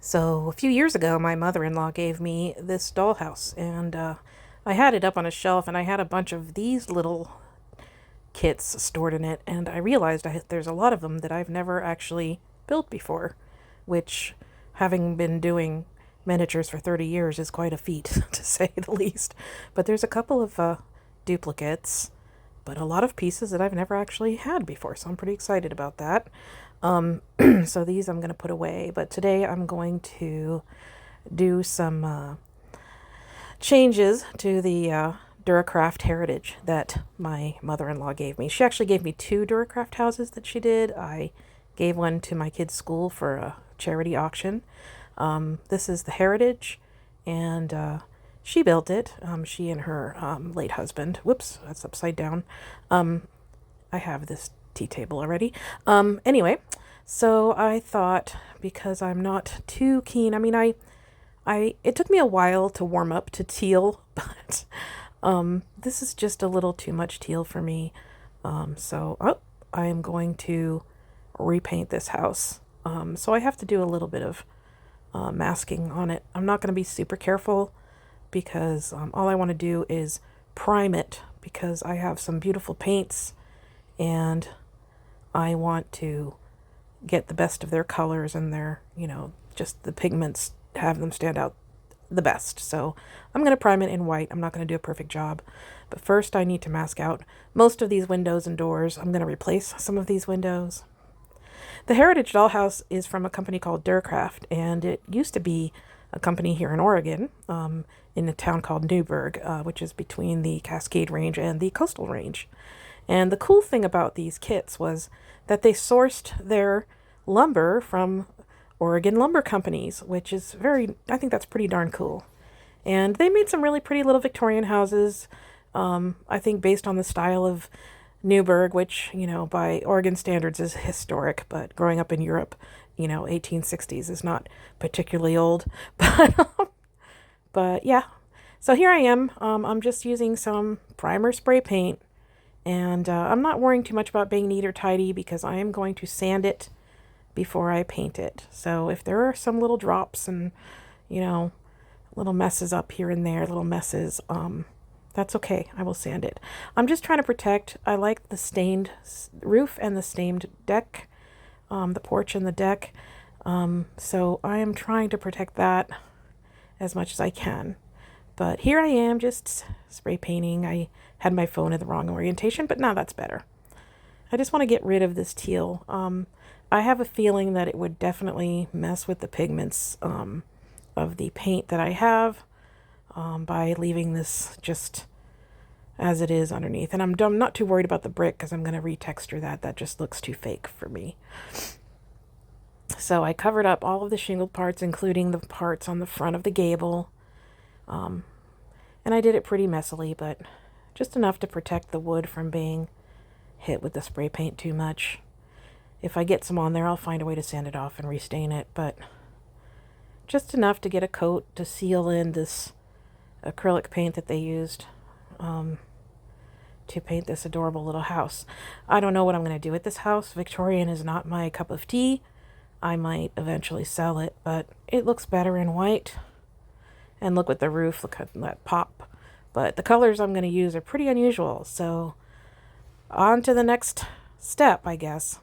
So a few years ago, my mother-in-law gave me this dollhouse, and I had it up on a shelf, and I had a bunch of these little kits stored in it, and I realized there's a lot of them that I've never actually built before, which, having been doing miniatures for 30 years, is quite a feat, to say the least. But there's a couple of duplicates, but a lot of pieces that I've never actually had before, so I'm pretty excited about that. So these I'm going to put away, but today I'm going to do some changes to the Duracraft Heritage that my mother-in-law gave me. She actually gave me two Duracraft houses that she did. I gave one to my kids' school for a charity auction. This is the Heritage, and she built it. She and her late husband. Whoops, that's upside down. I have this tea table already. Anyway, so I thought, because I'm not too keen, I mean, it took me a while to warm up to teal, but this is just a little too much teal for me. So I am going to repaint this house. So I have to do a little bit of masking on it. I'm not going to be super careful because all I want to do is prime it, because I have some beautiful paints and I want to get the best of their colors and their, just the pigments, have them stand out the best. So I'm going to prime it in white. I'm not going to do a perfect job. But first I need to mask out most of these windows and doors. I'm going to replace some of these windows. The Heritage Dollhouse is from a company called Duracraft, and it used to be a company here in Oregon, in a town called Newberg, which is between the Cascade Range and the Coastal Range. And the cool thing about these kits was that they sourced their lumber from Oregon lumber companies, which is I think that's pretty darn cool. And they made some really pretty little Victorian houses, I think based on the style of Newberg, which, by Oregon standards is historic, but growing up in Europe, 1860s is not particularly old. But yeah, so here I am. I'm just using some primer spray paint. And I'm not worrying too much about being neat or tidy, because I am going to sand it before I paint it. So if there are some little drops and, little messes up here and there, little messes, that's okay. I will sand it. I'm just trying to protect. I like the stained roof and the stained deck, the porch and the deck. So I am trying to protect that as much as I can. But here I am just spray painting. I had my phone in the wrong orientation, but now that's better. I just want to get rid of this teal. I have a feeling that it would definitely mess with the pigments of the paint that I have by leaving this just as it is underneath. And I'm not too worried about the brick, because I'm going to retexture that. That just looks too fake for me. So I covered up all of the shingled parts, including the parts on the front of the gable. And I did it pretty messily, but just enough to protect the wood from being hit with the spray paint too much. If I get some on there, I'll find a way to sand it off and restain it, but just enough to get a coat to seal in this acrylic paint that they used to paint this adorable little house. I don't know what I'm going to do with this house. Victorian is not my cup of tea. I might eventually sell it, but it looks better in white. And look at the roof, look at that pop. But the colors I'm going to use are pretty unusual, so on to the next step, I guess.